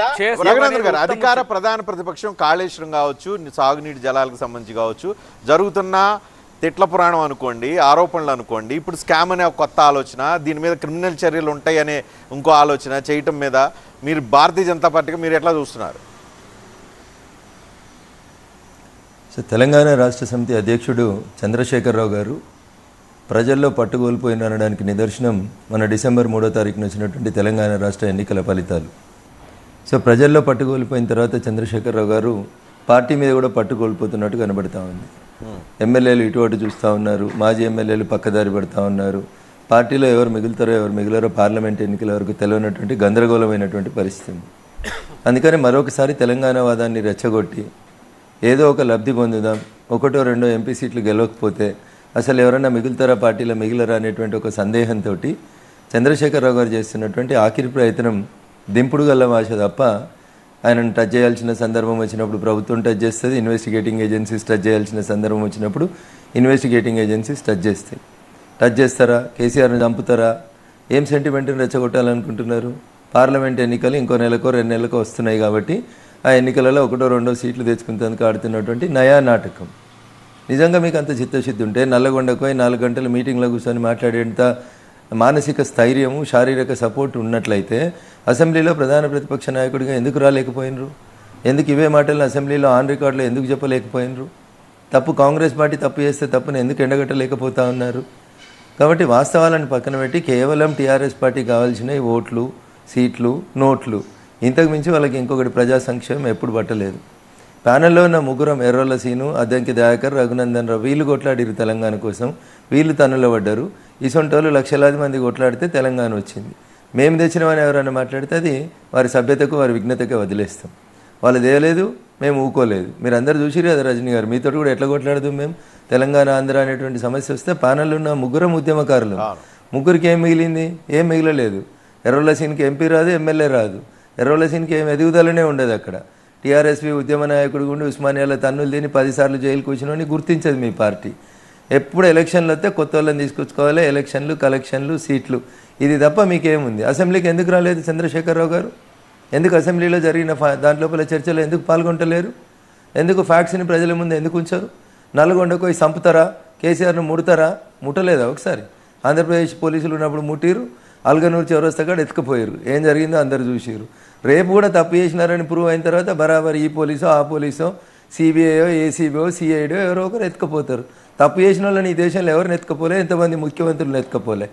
రఘునందన్ గారు, అధికార ప్రధాన ప్రతిపక్షం కాళేశ్వరం కావచ్చు, సాగునీటి జలాలకు సంబంధించి కావచ్చు, జరుగుతున్న తిట్ల పురాణం అనుకోండి, ఆరోపణలు అనుకోండి, ఇప్పుడు స్కామ్ అనే ఒక కొత్త ఆలోచన, దీని మీద క్రిమినల్ చర్యలు ఉంటాయనే ఇంకో ఆలోచన చేయటం మీద మీరు భారతీయ జనతా పార్టీకి మీరు ఎట్లా చూస్తున్నారు? తెలంగాణ రాష్ట్ర సమితి అధ్యక్షుడు చంద్రశేఖరరావు గారు ప్రజల్లో పట్టుకోల్పోయినడానికి నిదర్శనం మన డిసెంబర్ 3వ తారీఖున వచ్చినటువంటి తెలంగాణ రాష్ట్ర ఎన్నికల ఫలితాలు. సో ప్రజల్లో పట్టుకోల్పోయిన తర్వాత చంద్రశేఖరరావు గారు పార్టీ మీద కూడా పట్టుకోల్పోతున్నట్టు కనబడతా ఉంది. ఎమ్మెల్యేలు ఇటు అటు చూస్తూ ఉన్నారు, మాజీ ఎమ్మెల్యేలు పక్కదారి పడుతూ ఉన్నారు. పార్టీలో ఎవరు మిగులుతారో ఎవరు మిగిలారో పార్లమెంట్ ఎన్నికల వరకు తెలియనటువంటి గందరగోళమైనటువంటి పరిస్థితి. అందుకని మరొకసారి తెలంగాణ వాదాన్ని రెచ్చగొట్టి ఏదో ఒక లబ్ధి పొందుదాం, ఒకటో రెండో ఎంపీ సీట్లు గెలవకపోతే అసలు ఎవరైనా మిగులుతారా పార్టీలో మిగిలరా అనేటువంటి ఒక సందేహంతో చంద్రశేఖరరావు గారు చేస్తున్నటువంటి ఆఖరి ప్రయత్నం దింపుడు గల్ల భాష తప్ప ఆయనను టచ్ చేయాల్సిన సందర్భం వచ్చినప్పుడు ప్రభుత్వం టచ్ చేస్తుంది, ఇన్వెస్టిగేటింగ్ ఏజెన్సీస్ టచ్ చేయాల్సిన సందర్భం వచ్చినప్పుడు ఇన్వెస్టిగేటింగ్ ఏజెన్సీస్ టచ్ చేస్తాయి. టచ్ చేస్తారా? కేసీఆర్ని చంపుతారా? ఏం సెంటిమెంట్ని రెచ్చగొట్టాలనుకుంటున్నారు? పార్లమెంట్ ఎన్నికలు ఇంకో నెలకో 2 నెలలకో వస్తున్నాయి కాబట్టి ఆ ఎన్నికలలో ఒకటో రెండో సీట్లు తెచ్చుకుంటేందుకు ఆడుతున్నటువంటి నయా నాటకం. నిజంగా మీకు అంత చిత్తశుద్ధి ఉంటే నల్లగొండకు 4 గంటల మీటింగ్లో కూర్చొని మాట్లాడేంత మానసిక స్థైర్యము, శారీరక సపోర్ట్ ఉన్నట్లయితే అసెంబ్లీలో ప్రధాన ప్రతిపక్ష నాయకుడిగా ఎందుకు రాలేకపోయినరు? ఎందుకు ఇవే మాటలను అసెంబ్లీలో ఆన్ రికార్డులో ఎందుకు చెప్పలేకపోయినరు? తప్పు కాంగ్రెస్ పార్టీ తప్పు చేస్తే తప్పును ఎందుకు ఎండగట్టలేకపోతా ఉన్నారు? కాబట్టి వాస్తవాలను పక్కన పెట్టి కేవలం టీఆర్ఎస్ పార్టీ కావాల్సిన ఓట్లు, సీట్లు, నోట్లు, ఇంతకు మించి వాళ్ళకి ఇంకొకటి ప్రజా సంక్షేమం ఎప్పుడు పట్టలేదు. ప్యానెల్లో ఉన్న ముగ్గురం ఎర్రోల సీను, అద్దంకి దయాకర్, రఘునందన్ రావు వీళ్ళు కొట్లాడిరు తెలంగాణ కోసం, వీళ్ళు తనులో పడ్డారు. ఇసొంటోళ్ళు లక్షలాది మంది కొట్లాడితే తెలంగాణ వచ్చింది. మేము తెచ్చినవని ఎవరైనా మాట్లాడితే అది వారి సభ్యతకు వారి విఘ్నతకే వదిలేస్తాం. వాళ్ళు దేవలేదు, మేము ఊకోలేదు. మీరు అందరు చూసిరు కదా రజనీ గారు, మీతో కూడా ఎట్లా కొట్లాడదు మేము. తెలంగాణ ఆంధ్ర అనేటువంటి సమస్య వస్తే ప్యానెల్లో ఉన్న ముగ్గురం ఉద్యమకారులు, ముగ్గురికి ఏం మిగిలింది? ఏం మిగిలలేదు. ఎర్రోల సీన్కి ఎంపీ రాదు, ఎమ్మెల్యే రాదు. ఎర్రోల సీన్కి ఏం ఎదుగుదలనే ఉండదు. అక్కడ టీఆర్ఎస్వి ఉద్యమ నాయకుడు ఉండి ఉస్మానియాలో తన్నులు తిని 10 సార్లు జైలుకు వచ్చినని గుర్తించదు మీ పార్టీ. ఎప్పుడు ఎలక్షన్లు వస్తే కొత్త వాళ్ళని తీసుకొచ్చుకోవాలి, ఎలక్షన్లు, కలెక్షన్లు, సీట్లు, ఇది తప్ప మీకేముంది? అసెంబ్లీకి ఎందుకు రాలేదు చంద్రశేఖరరావు గారు? ఎందుకు అసెంబ్లీలో జరిగిన దాంట్లోపల చర్చలో ఎందుకు పాల్గొంటలేరు? ఎందుకు ఫ్యాక్ట్స్ని ప్రజల ముందు ఎందుకు ఉంచారు? నల్గొండకు పోయి చంపుతారా? కేసీఆర్ను ముడతారా? ముట్టలేదా ఒకసారి? ఆంధ్రప్రదేశ్ పోలీసులు ఉన్నప్పుడు ముట్టిరు, అల్గనూరు చౌరస్తాకాడ ఎత్తుకుపోయారు. ఏం జరిగిందో అందరు చూసిరు. రేపు కూడా తప్పు చేసినారని ప్రూవ్ అయిన తర్వాత బరాబర్ ఈ పోలీసో ఆ పోలీసో, సిబిఐయో, ఏసీబీఓ, సిఐడియో ఎవరో ఒకరు ఎత్తుకపోతారు. తప్పు చేసిన వాళ్ళని ఈ దేశంలో ఎవరిని ఎత్తుకపోలే, ఎంతమంది ముఖ్యమంత్రులను ఎత్తుకపోలే.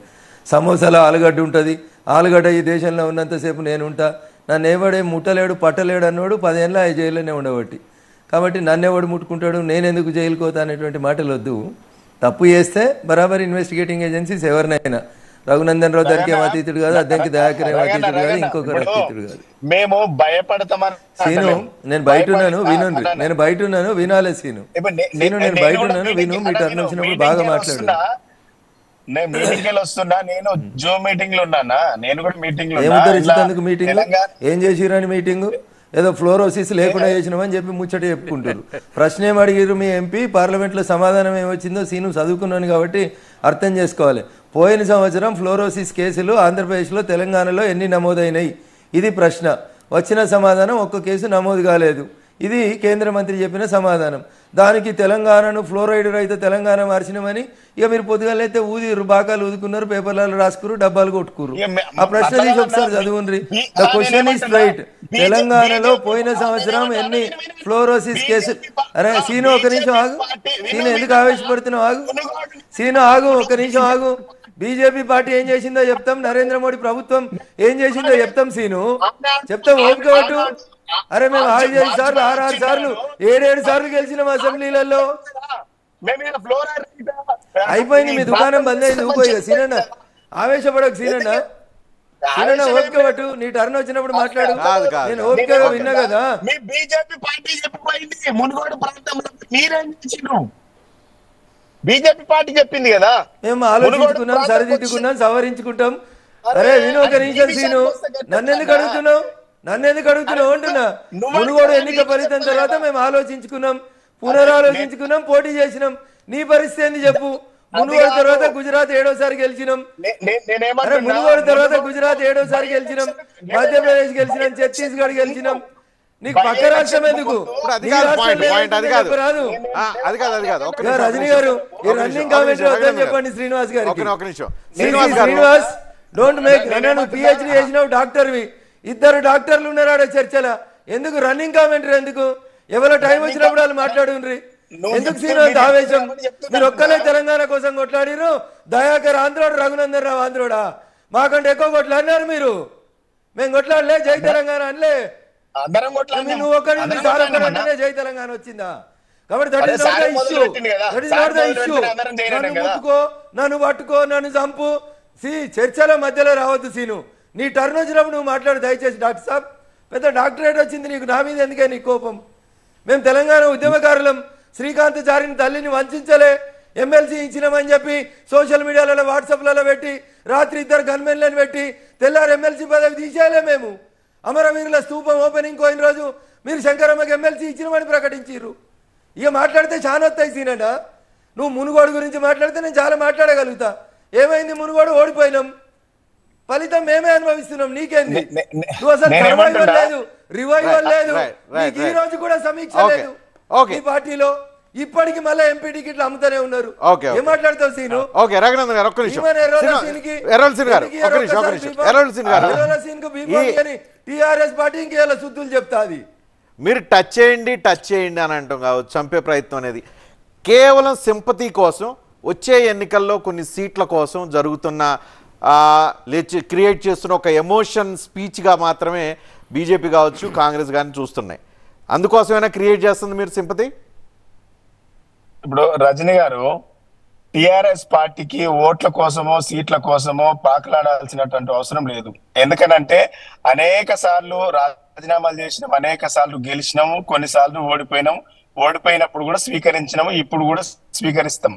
సమోసాలో ఆలుగడ్డ ఉంటుంది, ఆలుగడ్డ ఈ దేశంలో ఉన్నంతసేపు నేను ఉంటా, నన్ను ఎవడే ముట్టలేడు పట్టలేడు అన్నోడు 10 ఏళ్ళ ఆ జైల్లోనే ఉండబట్టి. కాబట్టి నన్ను ఎవడు ముట్టుకుంటాడు, నేను ఎందుకు జైలుకు పోతా అనేటువంటి మాటలు వద్దు. తప్పు చేస్తే బరాబర్ ఇన్వెస్టిగేటింగ్ ఏజెన్సీస్ ఎవరినైనా, రఘునందన్ రావు గారికి ఏం అతీతుడు కాదు, అద్దంకి దయాకర్ ఏం అతీతుడు కాదు, ఇంకొకరు అతీతుడు కాదు. మేము భయపడతామని సీను, నేను బయట ఉన్నాను వినండి, నేను బయట ఉన్నాను వినాలే సీను. సీను నేను బయట ఉన్నాను విను, మీ టర్న్ వచ్చినప్పుడు బాగా మాట్లాడు. నేను మీటింగ్ వస్తున్నా, నేను జూమ్ మీటింగ్ లో ఉన్నానా, నేను కూడా మీటింగ్ లో. ఏముద్దరిచ్చినందుకు మీటింగ్ ఏం చేసిరని మీటింగ్? ఏదో ఫ్లోరోసిస్ లేకుండా చేసినామని చెప్పి ముచ్చట చెప్పుకుంటారు. ప్రశ్న ఏం అడిగిరు మీ ఎంపీ, పార్లమెంట్లో సమాధానం ఏమొచ్చిందో సీను చదువుకున్నాను కాబట్టి అర్థం చేసుకోవాలి. పోయిన సంవత్సరం ఫ్లోరోసిస్ కేసులు ఆంధ్రప్రదేశ్లో, తెలంగాణలో ఎన్ని నమోదైనాయి? ఇది ప్రశ్న. వచ్చిన సమాధానం ఒక్క కేసు నమోదు కాలేదు. ఇది కేంద్ర మంత్రి చెప్పిన సమాధానం. దానికి తెలంగాణను ఫ్లోరైడ్ రహిత తెలంగాణ మార్చినామని ఇక మీరు పొద్దుగాలైతే ఊదిరు, బాకాలు ఊదుకున్నారు, పేపర్లలో రాసుకురు, డబ్బాలు కొట్టుకురు. ఆ ప్రశ్న తీసి ఒకసారి చదువుండ్రి. The question is right. తెలంగాణలో పోయిన సంవత్సరం ఎన్ని ఫ్లోరోసిస్ కేసులు? అరే సీను ఒక నిమిషం ఆగు. సీను ఎందుకు ఆవేశపడుతున్నావు? ఆగు సీను, ఆగు ఒక నిమిషం ఆగు. బీజేపీ పార్టీ ఏం చేసిందో చెప్తాం, నరేంద్ర మోడీ ప్రభుత్వం ఏం చేసిందో చెప్తాం సీను, చెప్తాం. ఓపిక పట్టు. అరే మేము 5 సార్లు 6 సార్లు 7 సార్లు గెలిచినాం అసెంబ్లీలలో. అయిపోయింది, మీ దుకాణం బంద్ అయింది. ఊపోయి సీనన్న, ఆవేశపడకు సీనన్న. సీనన్న ఓపిక పట్టు, నీ టర్న్ వచ్చినప్పుడు మాట్లాడు. నేను ఓపికగా విన్నా కదా. బీజేపీ పార్టీ చెప్పిపోయింది మునుగోడు ప్రాంతంలో మీరేం చేసినారు? బీజేపీ పార్టీ చెప్పింది కదా. మేము ఆలోచించుకున్నాం, సరిదిద్దుకున్నాం, సవరించుకుంటాం. అరే విను ఒక నిమిషం సీను, నన్నెందుకు అడుగుతున్నావు అంటున్నా. మునుగోడు ఎన్నిక ఫలితం తర్వాత మేము ఆలోచించుకున్నాం, పునరాలోచించుకున్నాం, పోటీ చేసినాం. నీ పరిస్థితి ఏంది చెప్పు? మునుగోడు తర్వాత గుజరాత్ 7వ సారి గెలిచినాం. అరే మునుగోడు తర్వాత గుజరాత్ 7వ సారి గెలిచినాం, మధ్యప్రదేశ్ గెలిచినాం, ఛత్తీస్గఢ్ గెలిచినాం. నీకు పక్క రాష్ట్రం ఎందుకు? అది కాదు పాయింట్, అది కాదు రాదు. అది కాదు అది కాదు. రజనీ గారు ఈ రన్నింగ్ కామెంటరీ వద్దని చెప్పండి శ్రీనివాస్ గారు. ఒక నిమిషం శ్రీనివాస్ డోంట్ మేక్. నేను పిహెచ్డి చేసినావు, డాక్టర్వి, 2 డాక్టర్లు ఉన్నారాడ చర్చల. ఎందుకు రన్నింగ్ కామెంటరీ? ఎందుకు? ఎవరో టైం వచ్చినప్పుడు వాళ్ళు మాట్లాడుండ్రి. ఎందుకు శ్రీనివాస్ ఆవేశం? మీరు ఒక్కలే తెలంగాణ కోసం కొట్లాడిరు. దయాకర్ ఆంధ్రోడు, రఘునందన్ రావు ఆంధ్రోడా? మాకంటే ఎక్కువ కొట్లాడినారు మీరు. మేము కొట్లాడలే, జై తెలంగాణ అనలే. నువ్వు ఒక్కడే జై తెలంగాణ వచ్చిందా? కాబట్టి that is not the issue, that is not the issue. నన్ను ముట్టుకో, నన్ను పట్టుకో, నన్ను చంపు, చర్చల మధ్యలో రావద్దు సీను. నీ టర్న్ వచ్చినప్పుడు నువ్వు మాట్లాడు దయచేసి. డాక్టర్ సాబ్, పెద్ద డాక్టరేట్ వచ్చింది నీకు, నా మీద ఎందుకే నీ కోపం? మేము తెలంగాణ ఉద్యమకారులం. శ్రీకాంత్ చారిని తల్లిని వంచలే, ఎమ్మెల్సీ ఇచ్చినామని చెప్పి సోషల్ మీడియాలలో వాట్సాప్లలో పెట్టి రాత్రి 2 గన్మెన్లను పెట్టి తెల్లారు ఎమ్మెల్సీ పదవి తీసేయలే మేము. అమరవీరుల స్తూపం ఓపెనింగ్ పోయిన రోజు మీరు శంకరమ్మకి ఎమ్మెల్సీ ఇచ్చినామని ప్రకటించారు. ఇక మాట్లాడితే చాలా వస్తాయి సీనట. నువ్వు మునుగోడు గురించి మాట్లాడితే నేను చాలా మాట్లాడగలుగుతా. ఏమైంది? మునుగోడు ఓడిపోయినాం, ఫలితం మేమే అనుభవిస్తున్నాం. నీకేంది? నువ్వు అసలు సర్వైవల్ లేదు, రివైవల్ లేదు, నీకు ఈ రోజు కూడా సమీక్ష లేదు ఈ పార్టీలో. ఇప్పటికి మళ్ళీ ఎంపీ టికెట్లు అమ్ముతూనే ఉన్నారు. ఏం మాట్లాడతావు సీను? రఘునందన్ గారు ఒక్క నిమిషం. టిఆర్ఎస్ పార్టీ ఇంకేలా శుద్ధులు చెప్తాది. మీరు టచ్ చేయండి అని అంటాం కావచ్చు. చంపే ప్రయత్నం అనేది కేవలం సింపతి కోసం, వచ్చే ఎన్నికల్లో కొన్ని సీట్ల కోసం జరుగుతున్న క్రియేట్ చేస్తున్న ఒక ఎమోషన్ స్పీచ్గా మాత్రమే బీజేపీ కావచ్చు, కాంగ్రెస్ కానీ చూస్తున్నాయి. అందుకోసమైనా క్రియేట్ చేస్తుంది మీరు సింపతి? ఇప్పుడు రజనీ గారు టిఆర్ఎస్ పార్టీకి ఓట్ల కోసమో సీట్ల కోసమో పాకలాడాల్సినటువంటి అవసరం లేదు. ఎందుకనంటే అనేక సార్లు రాజీనామాలు చేసినాం, అనేక సార్లు గెలిచినాము, కొన్నిసార్లు ఓడిపోయినాము. ఓడిపోయినప్పుడు కూడా స్వీకరించినాము, ఇప్పుడు కూడా స్వీకరిస్తాం.